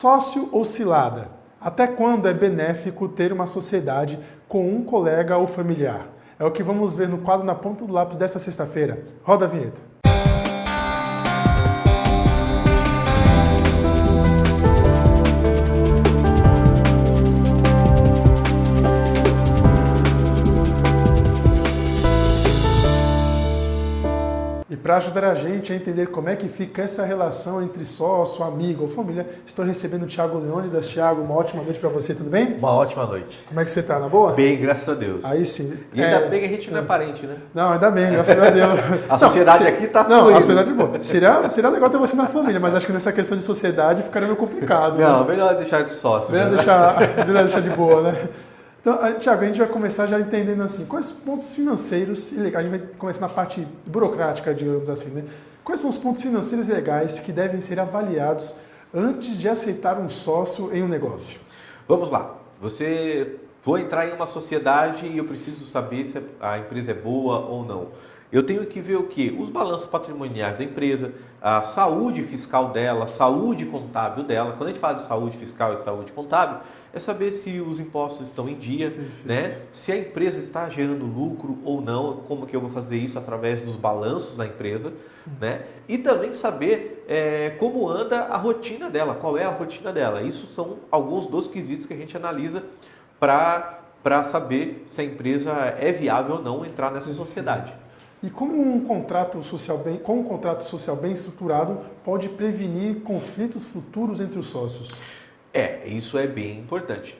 Sócio ou cilada? Até quando é benéfico ter uma sociedade com um colega ou familiar? É o que vamos ver no quadro Na Ponta do Lápis desta sexta-feira. Roda a vinheta. E para ajudar a gente a entender como é que fica essa relação entre sócio, amigo ou família, estou recebendo o Thiago Leônidas. Thiago, uma ótima noite para você, tudo bem? Uma ótima noite. Como é que você está, na boa? Bem, graças a Deus. Aí sim. E ainda bem que a gente não é parente, né? Não, ainda bem, graças a Deus. A sociedade aqui tá Não, fluindo. a sociedade é boa. Seria legal ter você na família, mas acho que nessa questão de sociedade ficaria meio complicado. Não, né? melhor deixar de sócio. Melhor deixar de boa, né? Então, Thiago, a gente vai começar já entendendo assim, quais os pontos financeiros e legais, a gente vai começar na parte burocrática, digamos assim, né? Quais são os pontos financeiros e legais que devem ser avaliados antes de aceitar um sócio em um negócio? Vamos lá. Vou entrar em uma sociedade e eu preciso saber se a empresa é boa ou não. Eu tenho que ver o quê? Os balanços patrimoniais da empresa, a saúde fiscal dela, a saúde contábil dela. Quando a gente fala de saúde fiscal e saúde contábil, é saber se os impostos estão em dia, né? Se a empresa está gerando lucro ou não, como que eu vou fazer isso através dos balanços da empresa, né? E também saber como anda a rotina dela, qual é a rotina dela. Isso são alguns dos quesitos que a gente analisa para saber se a empresa é viável ou não entrar nessa sociedade. E como um contrato social bem estruturado pode prevenir conflitos futuros entre os sócios? Isso é bem importante.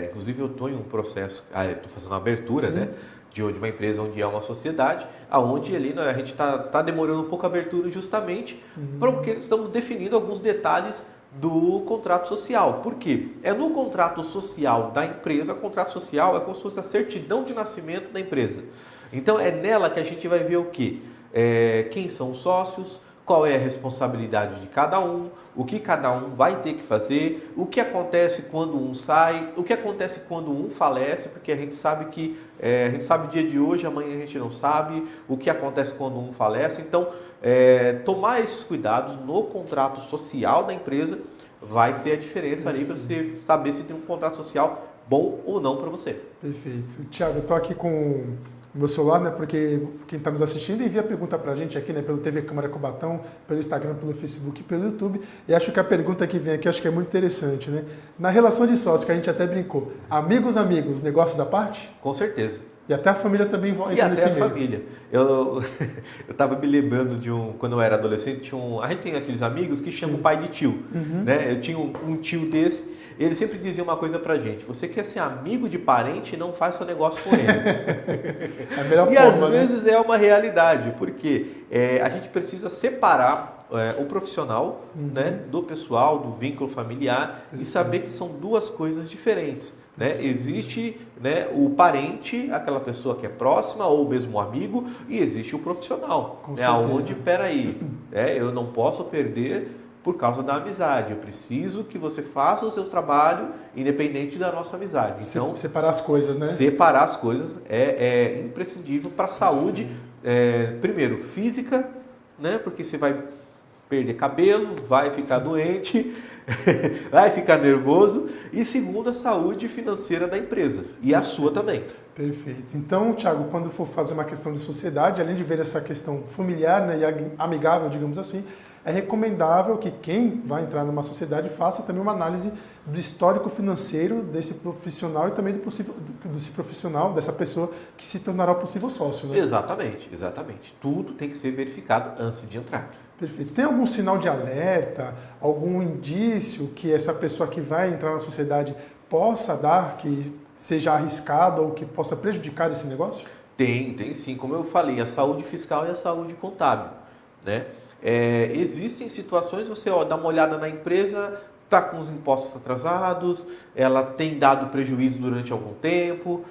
Inclusive eu estou em um processo, estou fazendo uma abertura, né, de uma empresa onde é uma sociedade, aonde ali a gente está demorando um pouco a abertura justamente porque estamos definindo alguns detalhes do contrato social. Por quê? É no contrato social da empresa, o contrato social é como se fosse a certidão de nascimento da empresa. Então é nela que a gente vai ver o quê? Quem são os sócios, qual é a responsabilidade de cada um, o que cada um vai ter que fazer, o que acontece quando um sai, o que acontece quando um falece, porque a gente sabe que a gente sabe o dia de hoje, amanhã a gente não sabe o que acontece quando um falece. Então, tomar esses cuidados no contrato social da empresa vai ser a diferença ali para você saber se tem um contrato social bom ou não para você. Perfeito. Thiago, eu estou aqui com o meu celular, né? Porque quem está nos assistindo envia pergunta para a gente aqui, né? Pelo TV Câmara Cubatão, pelo Instagram, pelo Facebook e pelo YouTube. E acho que a pergunta que vem aqui acho que é muito interessante, né? Na relação de sócios, que a gente até brincou, amigos, negócios à parte? Com certeza. E até a família também entra nesse meio. E até a família. Eu estava me lembrando quando eu era adolescente, a gente tem aqueles amigos que chamam o pai de tio. Né? Eu tinha um tio desse, ele sempre dizia uma coisa pra gente: você quer ser amigo de parente, não faça negócio com ele. É a melhor e forma, às vezes é uma realidade, porque a gente precisa separar o profissional, né, do pessoal, do vínculo familiar, e saber que são duas coisas diferentes. Né? Existe, né, o parente, aquela pessoa que é próxima, ou mesmo o amigo, e existe o profissional. Aonde, peraí, eu não posso perder por causa da amizade. Eu preciso que você faça o seu trabalho independente da nossa amizade. Então, separar as coisas, né? Separar as coisas é imprescindível para a saúde, primeiro, física, né? Porque você vai perder cabelo, vai ficar doente, vai ficar nervoso, e segundo, a saúde financeira da empresa e a sua também. Perfeito. Então, Thiago, quando for fazer uma questão de sociedade, além de ver essa questão familiar, né, e amigável, digamos assim, é recomendável que quem vai entrar numa sociedade faça também uma análise do histórico financeiro desse profissional e também desse profissional, dessa pessoa que se tornará o possível sócio, né? Exatamente, exatamente. Tudo tem que ser verificado antes de entrar. Perfeito. Tem algum sinal de alerta, algum indício que essa pessoa que vai entrar na sociedade possa dar, que seja arriscado ou que possa prejudicar esse negócio? Tem sim. Como eu falei, a saúde fiscal e a saúde contábil, né? Existem situações, você dá uma olhada na empresa, está com os impostos atrasados, ela tem dado prejuízo durante algum tempo,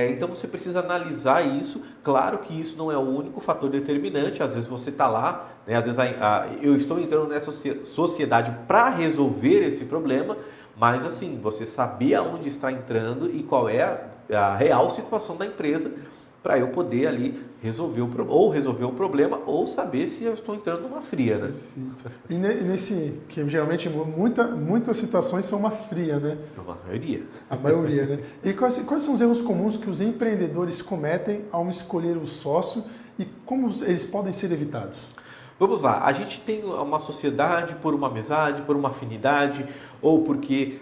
então você precisa analisar isso. Claro que isso não é o único fator determinante, às vezes você está lá, né, às vezes eu estou entrando nessa sociedade para resolver esse problema, mas assim, você saber aonde está entrando e qual é a real situação da empresa para eu poder ali resolver resolver o problema ou saber se eu estou entrando numa fria, né? Perfeito. E nesse, que geralmente muitas situações são uma fria, né? A maioria. A maioria, né? E quais são os erros comuns que os empreendedores cometem ao escolher o sócio e como eles podem ser evitados? Vamos lá, a gente tem uma sociedade por uma amizade, por uma afinidade, ou porque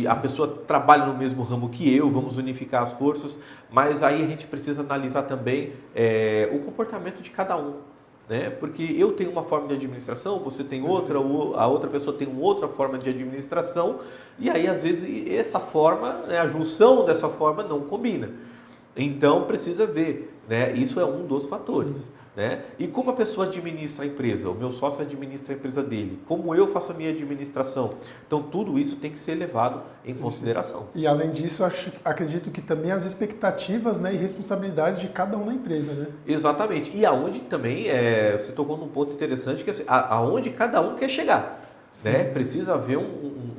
a pessoa trabalha no mesmo ramo que eu, vamos unificar as forças, mas aí a gente precisa analisar também o comportamento de cada um, né? Porque eu tenho uma forma de administração, você tem outra, a outra pessoa tem uma outra forma de administração, e aí às vezes essa forma, né, a junção dessa forma não combina. Então precisa ver, né? Isso é um dos fatores. Sim. Né? E como a pessoa administra a empresa, o meu sócio administra a empresa dele, como eu faço a minha administração. Então, tudo isso tem que ser levado em consideração. E, além disso, acredito que também as expectativas, né, e responsabilidades de cada um na empresa. Né? Exatamente. E aonde também, você tocou num ponto interessante, que é aonde cada um quer chegar. Né? Precisa haver um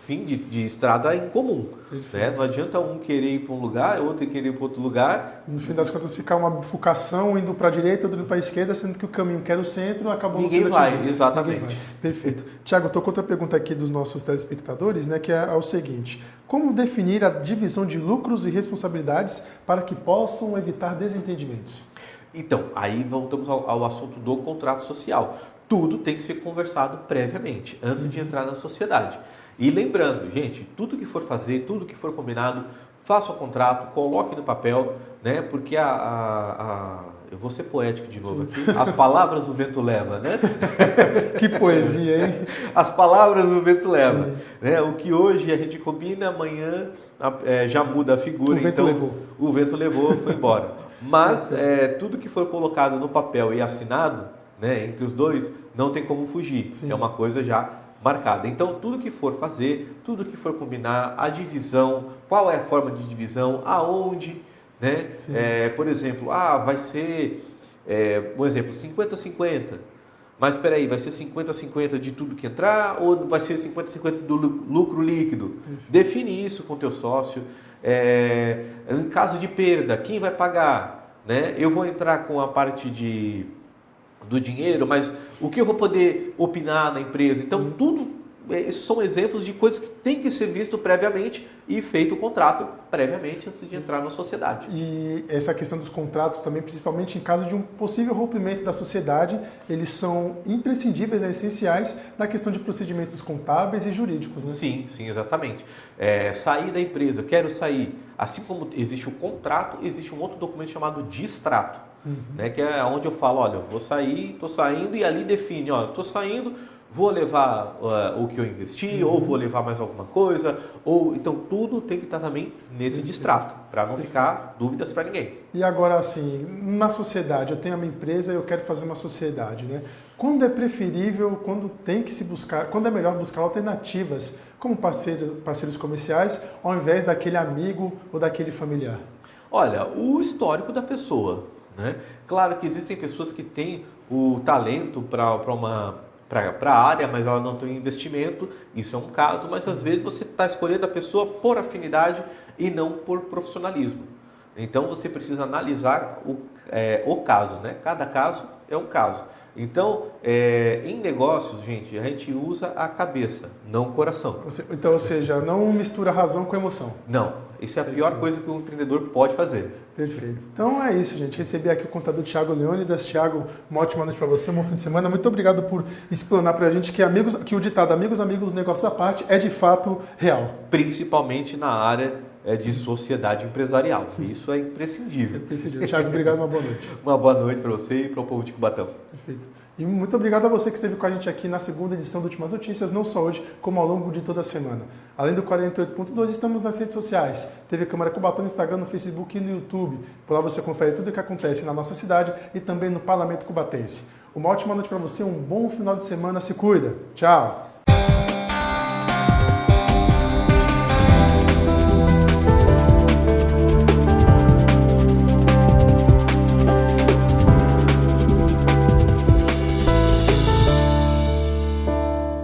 fim de estrada em comum. Né? Não adianta um querer ir para um lugar, outro querer ir para outro lugar. E no fim das contas, ficar uma bifurcação, indo para a direita, outro indo para a esquerda, sendo que o caminho que era o centro acabou não sendo atingido. Ninguém vai, exatamente. Ninguém vai. Perfeito. Tiago, estou com outra pergunta aqui dos nossos telespectadores, né, que é o seguinte: como definir a divisão de lucros e responsabilidades para que possam evitar desentendimentos? Então, aí voltamos ao assunto do contrato social. Tudo tem que ser conversado previamente, antes de entrar na sociedade. E lembrando, gente, tudo que for fazer, tudo que for combinado, faça o contrato, coloque no papel, né? Porque eu vou ser poético de novo aqui, as palavras o vento leva, né? Que poesia, hein? As palavras o vento leva. Né? O que hoje a gente combina, amanhã já muda a figura. O vento levou. O vento levou, foi embora. Mas tudo que for colocado no papel e assinado, né, entre os dois, não tem como fugir. Sim. É uma coisa já marcada. Então, tudo que for fazer, tudo que for combinar, a divisão, qual é a forma de divisão, aonde, né? Por exemplo, vai ser, por exemplo, 50-50. Mas espera aí, vai ser 50-50 de tudo que entrar ou vai ser 50-50 do lucro líquido? Define isso com o teu sócio. Em caso de perda, quem vai pagar? Né? Eu vou entrar com a parte do dinheiro, mas o que eu vou poder opinar na empresa? Então, tudo esses são exemplos de coisas que tem que ser visto previamente e feito o contrato previamente antes de entrar na sociedade. E essa questão dos contratos também, principalmente em caso de um possível rompimento da sociedade, eles são imprescindíveis, né, essenciais na questão de procedimentos contábeis e jurídicos, né? Sim, exatamente. Sair da empresa, quero sair. Assim como existe o contrato, existe um outro documento chamado distrato. Né, que é onde eu falo, olha, vou sair, estou saindo, e ali define, olha, estou saindo, vou levar o que eu investi, ou vou levar mais alguma coisa, ou então tudo tem que estar também nesse distrato, para não ficar dúvidas para ninguém. E agora, assim, na sociedade, eu tenho a minha empresa e eu quero fazer uma sociedade, né? Quando é preferível, quando tem que se buscar, quando é melhor buscar alternativas como parceiros comerciais, ao invés daquele amigo ou daquele familiar? Olha, o histórico da pessoa. Né? Claro que existem pessoas que têm o talento para a área, mas ela não tem investimento, isso é um caso, mas às vezes você está escolhendo a pessoa por afinidade e não por profissionalismo. Então você precisa analisar o caso, né? Cada caso é um caso. Então, em negócios, gente, a gente usa a cabeça, não o coração. Então, ou seja, não mistura razão com emoção. Não, isso é a pior coisa que um empreendedor pode fazer. Perfeito. Então é isso, gente. Recebi aqui o contador Thiago Leônidas. Thiago, uma ótima noite para você, um bom fim de semana. Muito obrigado por explanar para a gente que o ditado amigos, negócio à parte é de fato real. Principalmente na área de sociedade empresarial. Isso é imprescindível. Thiago, obrigado, uma boa noite. Uma boa noite para você e para o povo de Cubatão. Perfeito. E muito obrigado a você que esteve com a gente aqui na segunda edição do Últimas Notícias, não só hoje, como ao longo de toda a semana. Além do 48.2, estamos nas redes sociais. TV Câmara Cubatão no Instagram, no Facebook e no YouTube. Por lá você confere tudo o que acontece na nossa cidade e também no Parlamento Cubatense. Uma ótima noite para você, um bom final de semana, se cuida. Tchau!